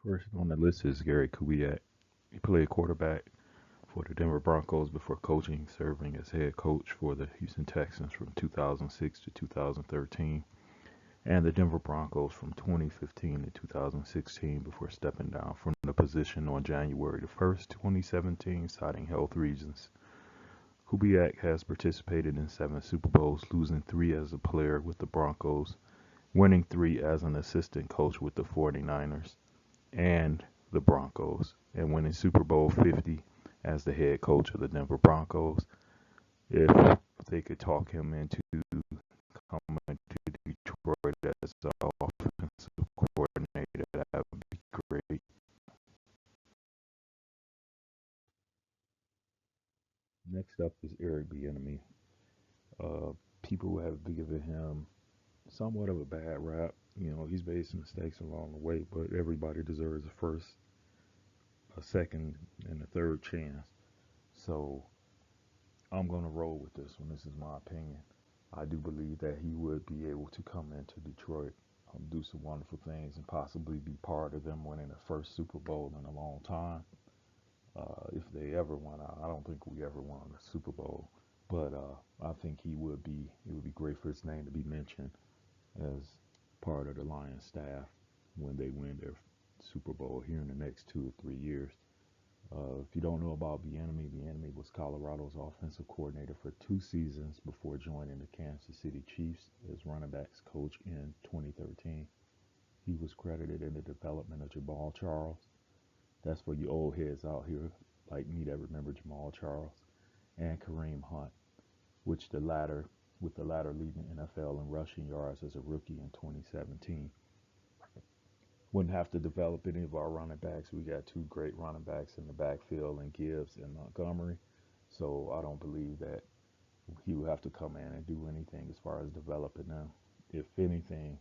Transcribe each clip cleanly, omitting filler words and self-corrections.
First on the list is Gary Kubiak. He played quarterback for the Denver Broncos before coaching, serving as head coach for the Houston Texans from 2006 to 2013, and the Denver Broncos from 2015 to 2016 before stepping down from the position on January the 1st, 2017, citing health reasons. Kubiak has participated in 7 Super Bowls, losing 3 as a player with the Broncos, winning 3 as an assistant coach with the 49ers and the Broncos, and winning Super Bowl 50 as the head coach of the Denver Broncos. If they could talk him into coming to Detroit as the offensive coordinator, that would be great. Next up is Eric Bieniemy. Uh, People have given him somewhat of a bad rap. He's made some mistakes along the way, but everybody deserves a first, a second, and a third chance. So I'm going to roll with this one. This is my opinion. I do believe that he would be able to come into Detroit, do some wonderful things, and possibly be part of them winning the first Super Bowl in a long time. If they ever won, I don't think we ever won a Super Bowl, but I think he would be. It would be great for his name to be mentioned as part of the Lions staff when they win their Super Bowl here in the next 2 or 3 years. If you don't know about Bieniemy, Bieniemy was Colorado's offensive coordinator for 2 seasons before joining the Kansas City Chiefs as running backs coach in 2013. He was credited in the development of Jamal Charles. That's for you old heads out here like me that remember Jamal Charles and Kareem Hunt, with the latter leading the NFL in rushing yards as a rookie in 2017. Wouldn't have to develop any of our running backs. We got 2 great running backs in the backfield in Gibbs and Montgomery. So I don't believe that he would have to come in and do anything as far as developing them. If anything,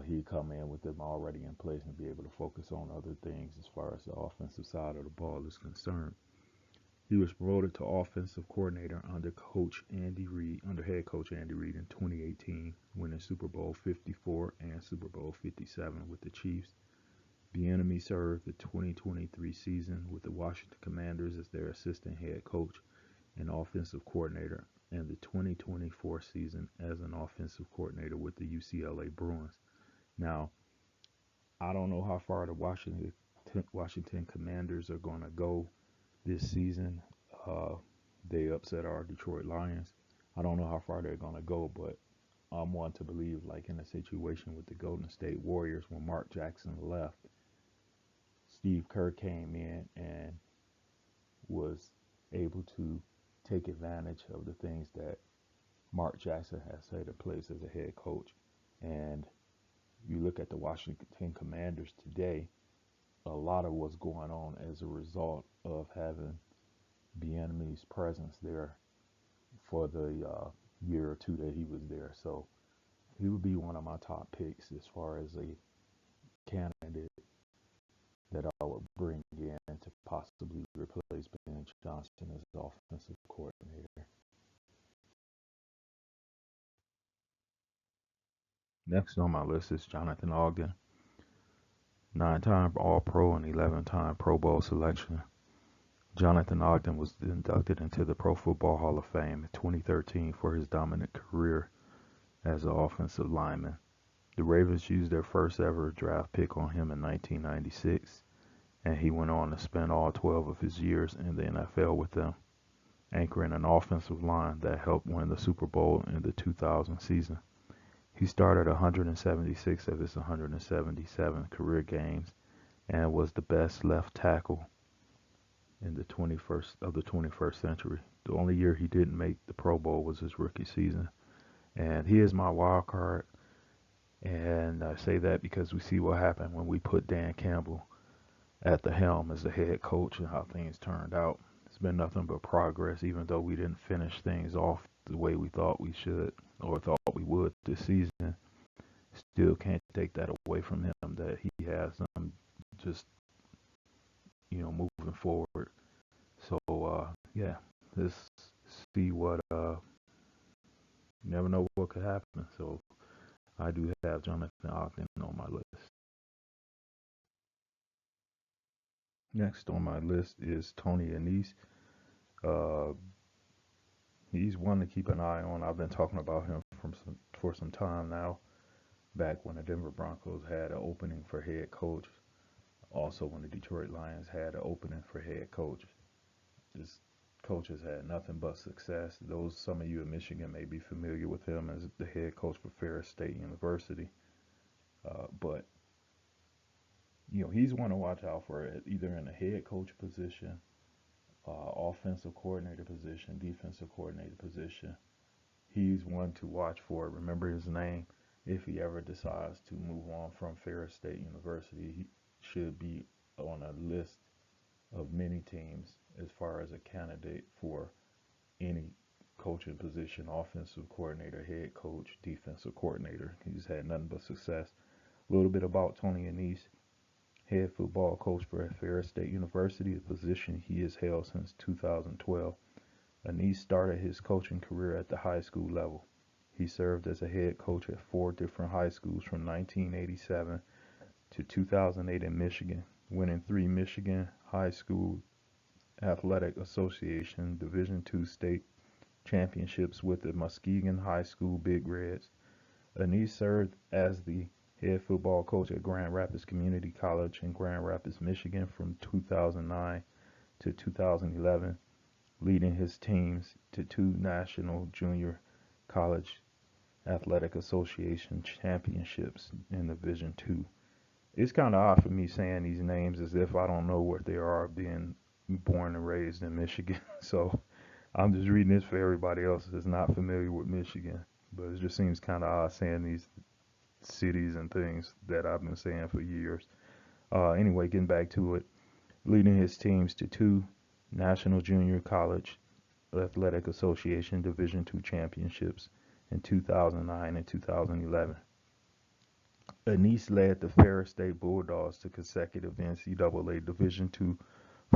he'd come in with them already in place and be able to focus on other things as far as the offensive side of the ball is concerned. He was promoted to offensive coordinator under head coach Andy Reid in 2018, winning Super Bowl 54 and Super Bowl 57 with the Chiefs. Bieniemy served the 2023 season with the Washington Commanders as their assistant head coach and offensive coordinator, and the 2024 season as an offensive coordinator with the UCLA Bruins. Now, I don't know how far the Washington Commanders are going to go this season. Uh, they upset our Detroit Lions. I don't know how far they're going to go, but I'm one to believe, like in a situation with the Golden State Warriors when Mark Jackson left, Steve Kerr came in and was able to take advantage of the things that Mark Jackson has set in place as a head coach. And you look at the Washington Commanders today, a lot of what's going on as a result of having Bieniemy's presence there for the year or two that he was there. So he would be one of my top picks as far as a candidate that I would bring in to possibly replace Ben Johnson as the offensive coordinator. Next on my list is Jonathan Ogden, 9-time All-Pro and 11-time Pro Bowl selection. Jonathan Ogden was inducted into the Pro Football Hall of Fame in 2013 for his dominant career as an offensive lineman. The Ravens used their first ever draft pick on him in 1996, and he went on to spend all 12 of his years in the NFL with them, anchoring an offensive line that helped win the Super Bowl in the 2000 season. He started 176 of his 177 career games and was the best left tackle in the 21st century. The only year he didn't make the Pro Bowl was his rookie season. And he is my wild card. And I say that because we see what happened when we put Dan Campbell at the helm as the head coach and how things turned out. It's been nothing but progress, even though we didn't finish things off the way we thought we should or thought we would this season. Still can't take that away from him that he has just moving forward. So yeah, let's see what you never know what could happen. So I do have Jonathan Ogden on my list. Next on my list is Tony Annese. Uh, he's one to keep an eye on. I've been talking about him for some time now. Back when the Denver Broncos had an opening for head coach, also when the Detroit Lions had an opening for head coach. This coach has had nothing but success. Those some of you in Michigan may be familiar with him as the head coach for Ferris State University. But he's one to watch out for either in a head coach position, offensive coordinator position, defensive coordinator position. He's one to watch for. Remember his name. If he ever decides to move on from Ferris State University, he should be on a list of many teams as far as a candidate for any coaching position, offensive coordinator, head coach, defensive coordinator. He's had nothing but success. A little bit about Tony Annese, head football coach for Ferris State University, a position he has held since 2012. Annese started his coaching career at the high school level. He served as a head coach at 4 different high schools from 1987 to 2008 in Michigan, winning 3 Michigan High School Athletic Association Division II state championships with the Muskegon High School Big Reds. Annese served as the head football coach at Grand Rapids Community College in Grand Rapids, Michigan from 2009 to 2011, leading his teams to 2 National Junior College Athletic Association championships in Division II. It's kind of odd for me saying these names as if I don't know what they are, being born and raised in Michigan. So I'm just reading this for everybody else that's not familiar with Michigan. But it just seems kind of odd saying these cities and things that I've been saying for years. Anyway, getting back to it, leading his teams to 2 National Junior College Athletic Association Division II championships in 2009 and 2011. Annese led the Ferris State Bulldogs to consecutive NCAA Division II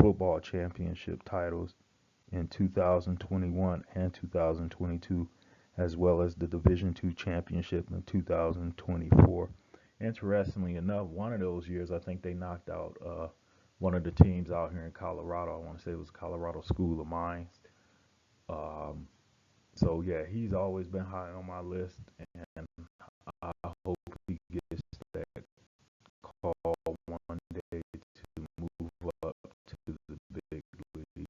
football championship titles in 2021 and 2022, as well as the Division II championship in 2024. Interestingly enough, one of those years, I think they knocked out one of the teams out here in Colorado. I want to say it was Colorado School of Mines. Um, so yeah, he's always been high on my list, and I hope he gets that call one day to move up to the big leagues.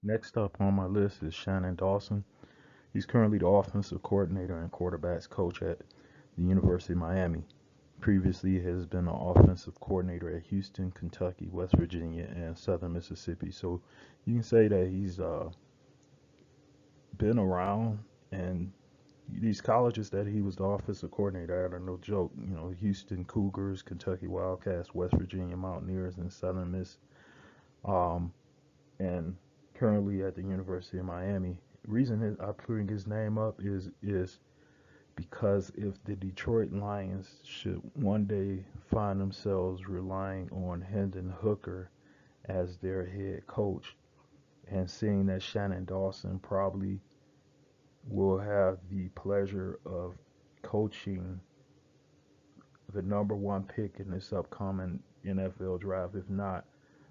Next up on my list is Shannon Dawson. He's currently the offensive coordinator and quarterbacks coach at the University of Miami. Previously, he has been an offensive coordinator at Houston, Kentucky, West Virginia, and Southern Mississippi. So you can say that he's been around, and these colleges that he was the offensive coordinator at are no joke. Houston Cougars, Kentucky Wildcats, West Virginia Mountaineers, and Southern Miss. Um, and currently at the University of Miami. Reason I bring his name up is because if the Detroit Lions should one day find themselves relying on Hendon Hooker as their head coach, and seeing that Shannon Dawson probably will have the pleasure of coaching the number one pick in this upcoming NFL draft, if not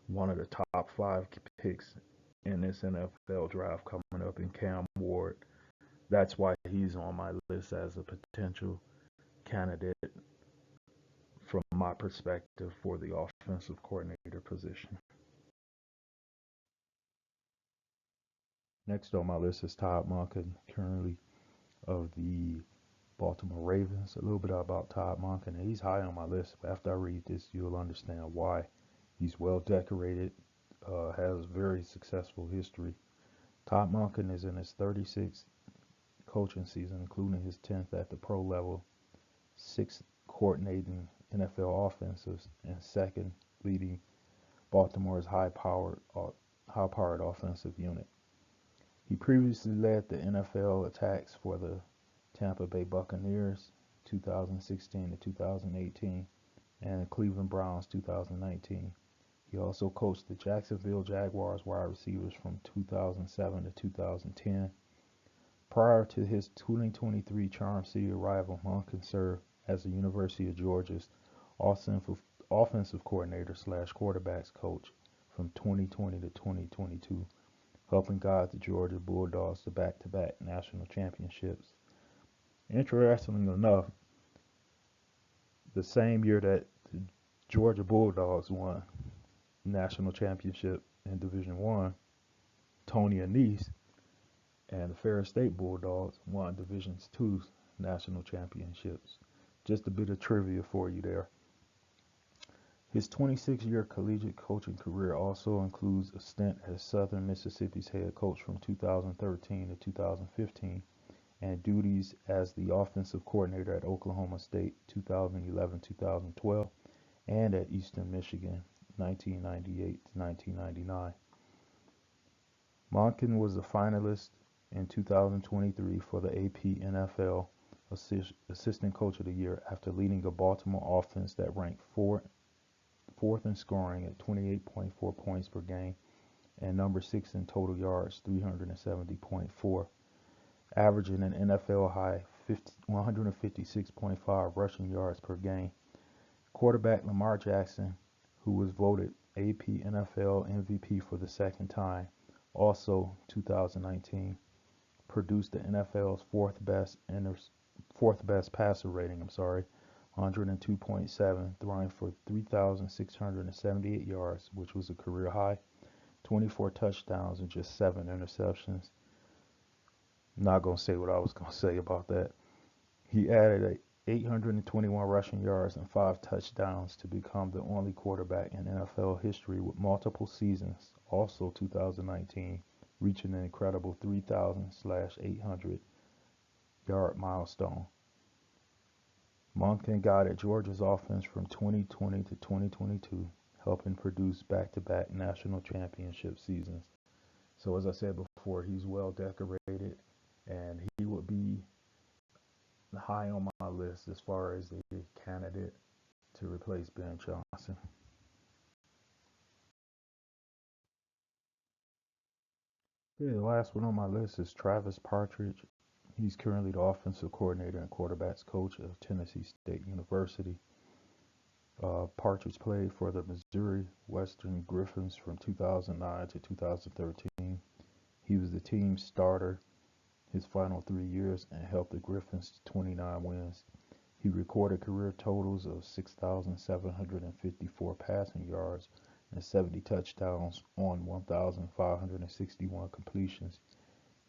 one of the top 5 picks in this NFL draft coming up in Cam Ward. That's why he's on my list as a potential candidate from my perspective for the offensive coordinator position. Next on my list is Todd Monken, currently of the Baltimore Ravens. A little bit about Todd Monken. He's high on my list, but after I read this, you'll understand why. He's well decorated, has very successful history. Todd Monken is in his 36th coaching season, including his 10th at the pro level, 6th coordinating NFL offenses, and 2nd leading Baltimore's high-powered offensive unit. He previously led the NFL attacks for the Tampa Bay Buccaneers 2016 to 2018 and the Cleveland Browns 2019. He also coached the Jacksonville Jaguars wide receivers from 2007 to 2010. Prior to his 2023 Charm City arrival, Monken served as the University of Georgia's offensive coordinator slash quarterbacks coach from 2020 to 2022, helping guide the Georgia Bulldogs to back-to-back national championships. Interestingly enough, the same year that the Georgia Bulldogs won national championship in Division One, Tony Annese and the Ferris State Bulldogs won Division Two's national championships. Just a bit of trivia for you there. His 26-year collegiate coaching career also includes a stint as Southern Mississippi's head coach from 2013 to 2015 and duties as the offensive coordinator at Oklahoma State 2011-2012 and at Eastern Michigan 1998 to 1999. Monken was a finalist in 2023 for the AP NFL Assistant Coach of the Year after leading a Baltimore offense that ranked fourth in scoring at 28.4 points per game and number 6 in total yards, 370.4, averaging an NFL high 156.5 rushing yards per game. Quarterback Lamar Jackson, who was voted AP NFL MVP for the second time, also 2019, produced the NFL's fourth best passer rating, 102.7, throwing for 3,678 yards, which was a career high, 24 touchdowns and just 7 interceptions. Not going to say what I was going to say about that. He added 821 rushing yards and 5 touchdowns to become the only quarterback in NFL history with multiple seasons, also 2019, reaching an incredible 3,000/800 yard milestone. Monken guided Georgia's offense from 2020 to 2022, helping produce back-to-back national championship seasons. So as I said before, he's well decorated, and he would be high on my list as far as a candidate to replace Ben Johnson. Yeah, the last one on my list is Travis Partridge. He's currently the offensive coordinator and quarterbacks coach of Tennessee State University. Partridge played for the Missouri Western Griffins from 2009 to 2013. He was the team's starter his final 3 years and helped the Griffins to 29 wins. He recorded career totals of 6,754 passing yards and 70 touchdowns on 1,561 completions.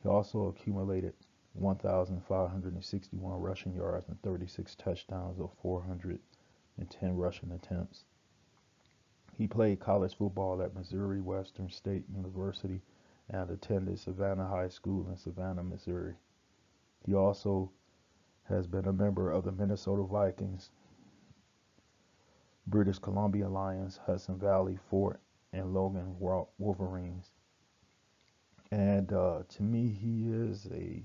He also accumulated 1,561 rushing yards and 36 touchdowns of 410 rushing attempts. He played college football at Missouri Western State University and attended Savannah High School in Savannah, Missouri. He also has been a member of the Minnesota Vikings, British Columbia Lions, Hudson Valley, Fort, and Logan Wolverines. And to me, he is a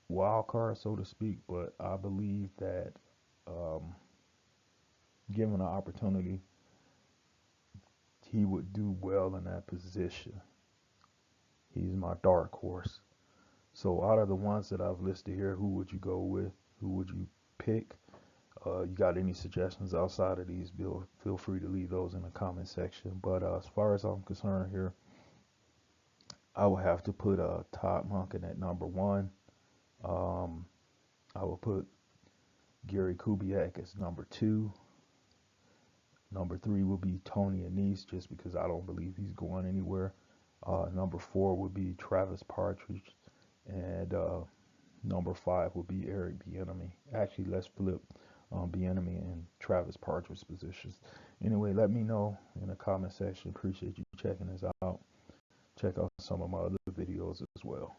wild card, so to speak, but I believe that given an opportunity, he would do well in that position. He's my dark horse. So out of the ones that I've listed here, who would you go with? Who would you pick? You got any suggestions outside of these, feel free to leave those in the comment section. But as far as I'm concerned here, I would have to put Todd Monken at number 1. I will put Gary Kubiak as number 2. Number 3 will be Tony Annese, just because I don't believe he's going anywhere. Number 4 would be Travis Partridge, and number 5 would be Eric Bieniemy. Actually, let's flip Bieniemy and Travis Partridge's positions. Anyway, let me know in the comment section. Appreciate you checking this out. Check out some of my other videos as well.